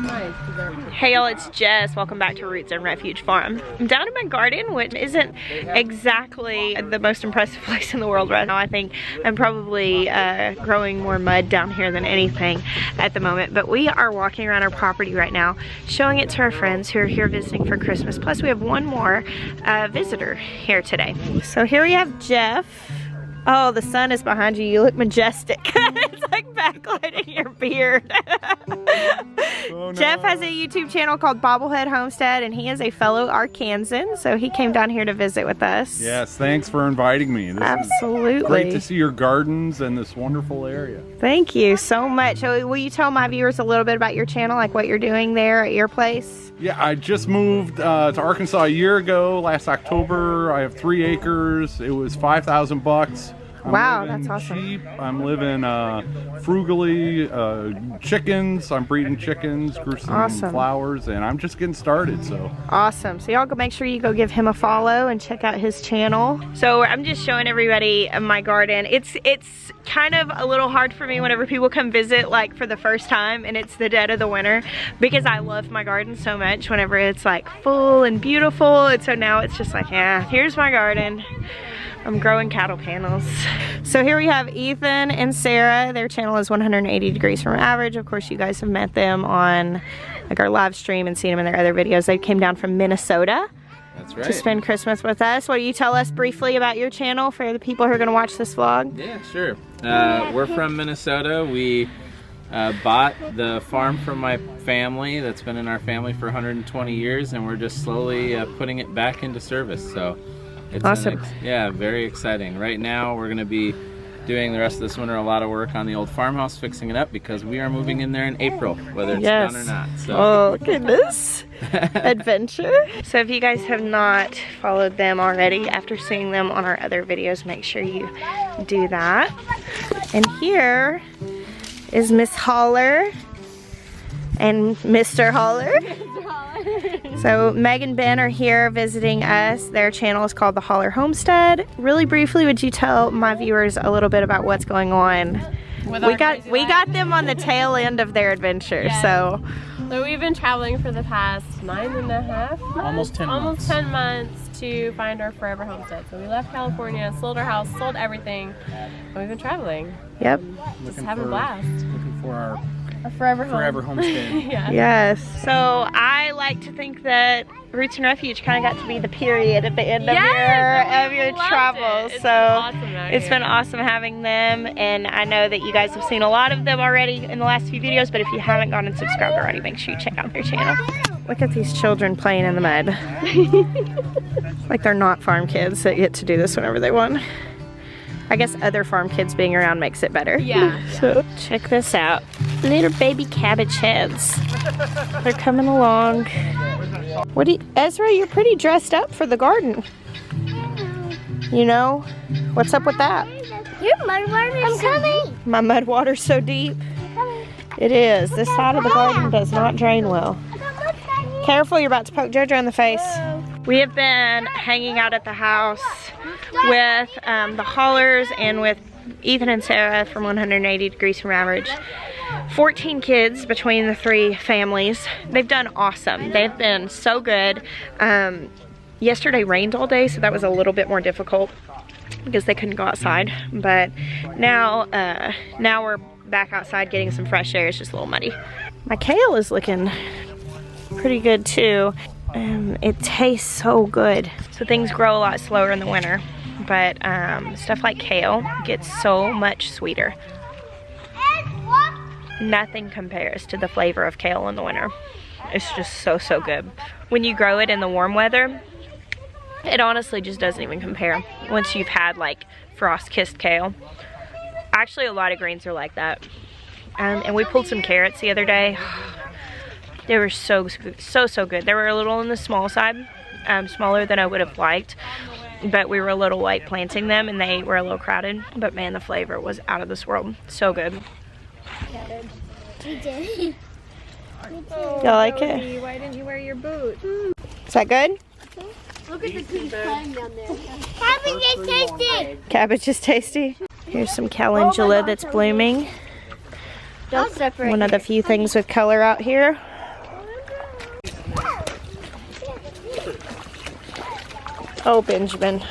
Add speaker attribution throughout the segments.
Speaker 1: Hey y'all, it's Jess. Welcome back to Roots and Refuge Farm. I'm down in my garden, which isn't exactly the most impressive place in the world right now. I think I'm probably growing more mud down here than anything at the moment. But we are walking around our property right now, showing it to our friends who are here visiting for Christmas. Plus we have one more visitor here today. So here we have Jeff. Oh, the sun is behind you. You look majestic. It's like backlighting your beard. Oh, no. Jeff has a YouTube channel called Bobblehead Homestead, and he is a fellow Arkansan, so he came down here to visit with us.
Speaker 2: Yes, thanks for inviting me. This
Speaker 1: Absolutely.
Speaker 2: Is great to see your gardens and this wonderful area.
Speaker 1: Thank you so much. So will you tell my viewers a little bit about your channel, like what you're doing there at your place?
Speaker 2: Yeah, I just moved to Arkansas a year ago, last October. I have 3 acres. It was $5,000.
Speaker 1: Wow, that's awesome.
Speaker 2: Cheap. I'm living frugally. Chickens. I'm breeding chickens. Grew some flowers, and I'm just getting started. So
Speaker 1: awesome. So y'all go make sure you go give him a follow and check out his channel. So I'm just showing everybody my garden. It's kind of a little hard for me whenever people come visit, like for the first time, and it's the dead of the winter, because I love my garden so much. Whenever it's like full and beautiful, and so now it's just like, yeah, here's my garden. I'm growing cattle panels. So here we have Ethan and Sarah. Their channel is 180 degrees from average. Of course, you guys have met them on like our live stream and seen them in their other videos. They came down from Minnesota.
Speaker 3: That's right.
Speaker 1: To spend Christmas with us. What do you tell us briefly about your channel for the people who are going to watch this vlog?
Speaker 3: Yeah, sure. We're from Minnesota. We bought the farm from my family that's been in our family for 120 years, and we're just slowly putting it back into service. So it's
Speaker 1: awesome.
Speaker 3: Yeah, very exciting. Right now we're going to be doing the rest of this winter a lot of work on the old farmhouse, fixing it up, because we are moving in there in April, whether it's done or not. So.
Speaker 1: Oh goodness. Adventure. So if you guys have not followed them already after seeing them on our other videos, make sure you do that. And here is Miss Holler and Mr. Holler. So Meg and Ben are here visiting us. Their channel is called The Holler Homestead. Really briefly, would you tell my viewers a little bit about what's going on? We got them on the tail end of their adventure. Yes. So
Speaker 4: we've been traveling for the past 9.5 months, almost 10 months to find our forever homestead. So we left California, sold our house, sold everything, and we've been traveling.
Speaker 1: Yep.
Speaker 4: Just having a blast.
Speaker 5: Looking for our
Speaker 4: forever
Speaker 5: homestead.
Speaker 4: Yeah.
Speaker 1: Yes. So I like to think that Roots and Refuge kind of got to be the period at the end of your travels.
Speaker 4: It's
Speaker 1: so
Speaker 4: awesome
Speaker 1: it's been awesome having them, and I know that you guys have seen a lot of them already in the last few videos, but if you haven't gone and subscribed already, make sure you check out their channel. Look at these children playing in the mud. Like they're not farm kids that get to do this whenever they want. I guess other farm kids being around makes it better.
Speaker 4: Yeah.
Speaker 1: So check this out. Little baby cabbage heads. They're coming along. Ezra, you're pretty dressed up for the garden. You know? What's up with that?
Speaker 6: Your mud water is so deep.
Speaker 1: My mud water's so deep. It is. This side of the garden does not drain well. Careful, you're about to poke Jojo in the face. We have been hanging out at the house with the Hollers and with Ethan and Sarah from 180 degrees from average. 14 kids between the 3 families. They've done awesome. They've been so good. Yesterday rained all day, so that was a little bit more difficult because they couldn't go outside. But now we're back outside getting some fresh air. It's just a little muddy. My kale is looking pretty good too. It tastes so good. So things grow a lot slower in the winter, but stuff like kale gets so much sweeter. Nothing compares to the flavor of kale in the winter. It's just so good. When you grow it in the warm weather, it honestly just doesn't even compare once you've had like frost-kissed kale. Actually, a lot of greens are like that. And we pulled some carrots the other day. They were so good. They were a little on the small side, smaller than I would have liked, but we were a little late planting them and they were a little crowded. But man, the flavor was out of this world. So good.
Speaker 6: We did.
Speaker 1: Y'all like it?
Speaker 4: Why didn't you wear your boots?
Speaker 1: Is that good?
Speaker 6: Look at the kids playing down there. Cabbage is tasty.
Speaker 1: Cabbage is tasty. Here's some calendula that's blooming.
Speaker 6: Don't separate.
Speaker 1: One of the few things with color out here. Oh, Benjamin.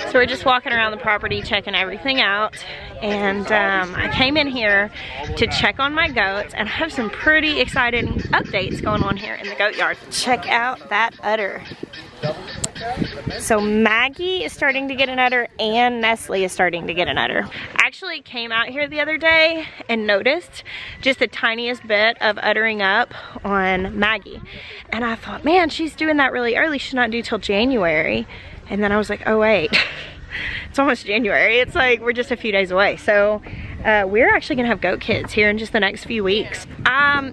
Speaker 1: So we're just walking around the property checking everything out, and I came in here to check on my goats, and I have some pretty exciting updates going on here in the goat yard. Check out that udder. So Maggie is starting to get an udder and Nestle is starting to get an udder. I actually came out here the other day and noticed just the tiniest bit of uddering up on Maggie, and I thought, man, she's doing that really early. She's not due till January. And then I was like, oh wait, it's almost January. It's like we're just a few days away. So we're actually gonna have goat kids here in just the next few weeks.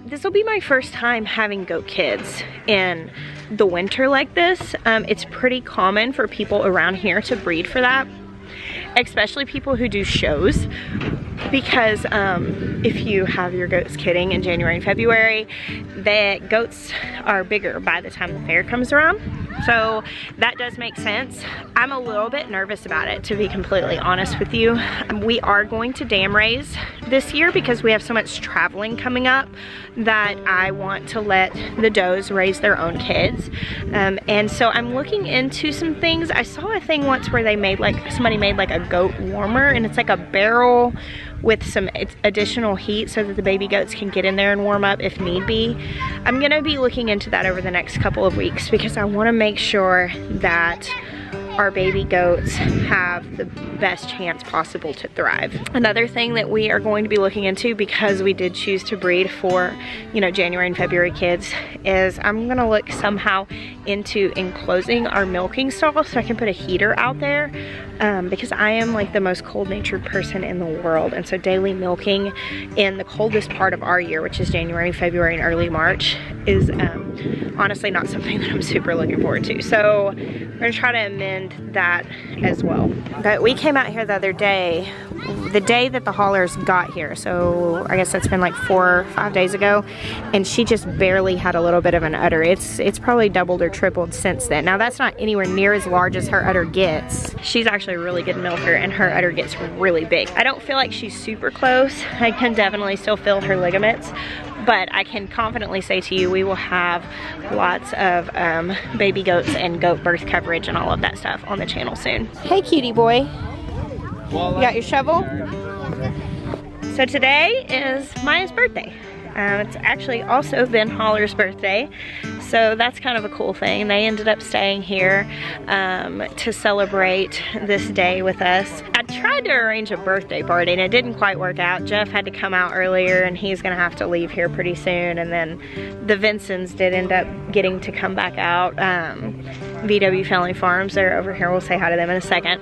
Speaker 1: This will be my first time having goat kids in the winter like this. It's pretty common for people around here to breed for that, especially people who do shows, because if you have your goats kidding in January and February, the goats are bigger by the time the fair comes around. So that does make sense. I'm a little bit nervous about it, to be completely honest with you. We are going to dam raise this year because we have so much traveling coming up that I want to let the does raise their own kids. And so I'm looking into some things. I saw a thing once where they made somebody made like a goat warmer, and it's like a barrel with some additional heat so that the baby goats can get in there and warm up if need be. I'm gonna be looking into that over the next couple of weeks because I wanna make sure that our baby goats have the best chance possible to thrive. Another thing that we are going to be looking into, because we did choose to breed for, you know, January and February kids, is I'm gonna look somehow into enclosing our milking stall so I can put a heater out there, because I am like the most cold-natured person in the world, and so daily milking in the coldest part of our year, which is January, February, and early March, is honestly not something that I'm super looking forward to. So we're gonna try to amend that as well. But we came out here the other day, the day that the haulers got here, so I guess that's been like 4 or 5 days ago, and she just barely had a little bit of an udder. It's probably doubled or tripled since then. Now that's not anywhere near as large as her udder gets. She's actually a really good milker, and her udder gets really big. I don't feel like she's super close. I can definitely still feel her ligaments, but I can confidently say to you, we will have lots of baby goats and goat birth coverage and all of that stuff on the channel soon. Hey, cutie boy. You got your shovel? So today is Maya's birthday. It's actually also been Holler's birthday, so that's kind of a cool thing. They ended up staying here to celebrate this day with us. I tried to arrange a birthday party and it didn't quite work out. Jeff had to come out earlier and he's gonna have to leave here pretty soon, and then the Vincents did end up getting to come back out. VW Family Farms, they're over here. We'll say hi to them in a second.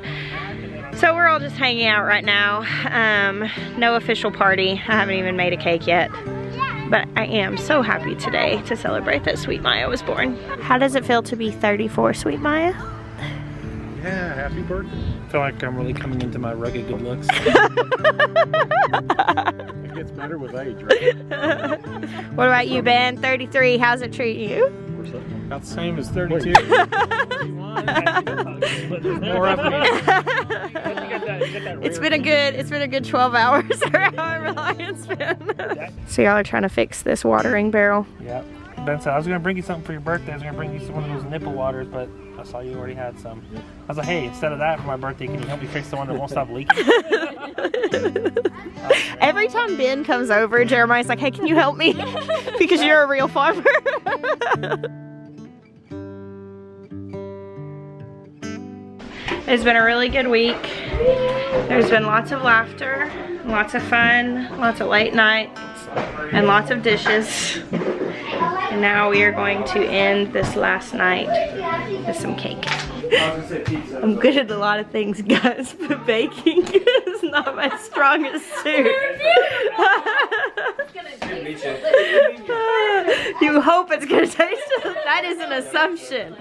Speaker 1: So we're all just hanging out right now. No official party. I haven't even made a cake yet. But I am so happy today to celebrate that Sweet Maya was born. How does it feel to be 34, Sweet Maya?
Speaker 2: Yeah, happy birthday.
Speaker 5: I feel like I'm really coming into my rugged good looks.
Speaker 2: It gets better with age, right?
Speaker 1: What about you, Ben? 33, how's it treating you?
Speaker 5: About the same as 32. More up
Speaker 1: It's been a good 12 hours or however long it's been. So y'all are trying to fix this watering barrel.
Speaker 5: Yeah. Ben said, I was going to bring you something for your birthday. I was going to bring you one of those nipple waters, but I saw you already had some. I was like, hey, instead of that for my birthday, can you help me fix the one that won't stop leaking?
Speaker 1: Every time Ben comes over, Jeremiah's like, hey, can you help me? Because you're a real farmer. It's been a really good week. There's been lots of laughter, lots of fun, lots of late nights, and lots of dishes. And now we are going to end this last night with some cake. I'm good at a lot of things, guys, but baking is not my strongest suit. You hope it's gonna taste it. That is an assumption.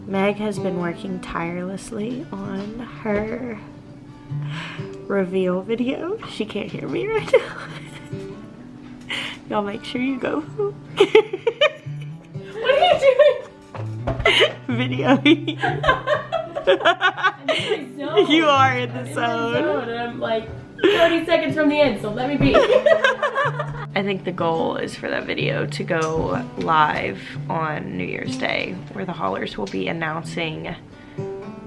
Speaker 1: Meg has been working tirelessly on her reveal video. She can't hear me right now. Y'all make sure you go. What are you doing? Videoing. You are in the zone.
Speaker 4: I'm like 30 seconds from the end, so let me be.
Speaker 1: I think the goal is for that video to go live on New Year's Day, where the haulers will be announcing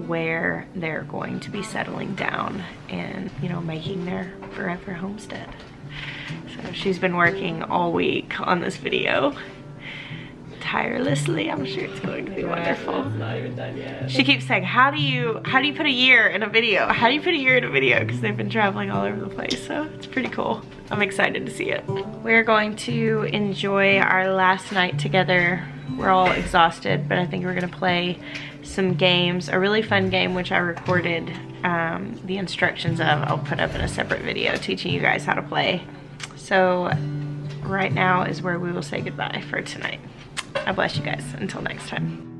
Speaker 1: where they're going to be settling down and, you know, making their forever homestead. So she's been working all week on this video tirelessly. I'm sure it's going to be wonderful.
Speaker 4: It's not even done yet.
Speaker 1: She keeps saying, how do you put a year in a video? How do you put a year in a video? Because they've been traveling all over the place, so it's pretty cool. I'm excited to see it. We're going to enjoy our last night together. We're all exhausted, but I think we're gonna play some games. A really fun game which I recorded the instructions of. I'll put up in a separate video teaching you guys how to play. So right now is where we will say goodbye for tonight. I bless you guys. Until next time.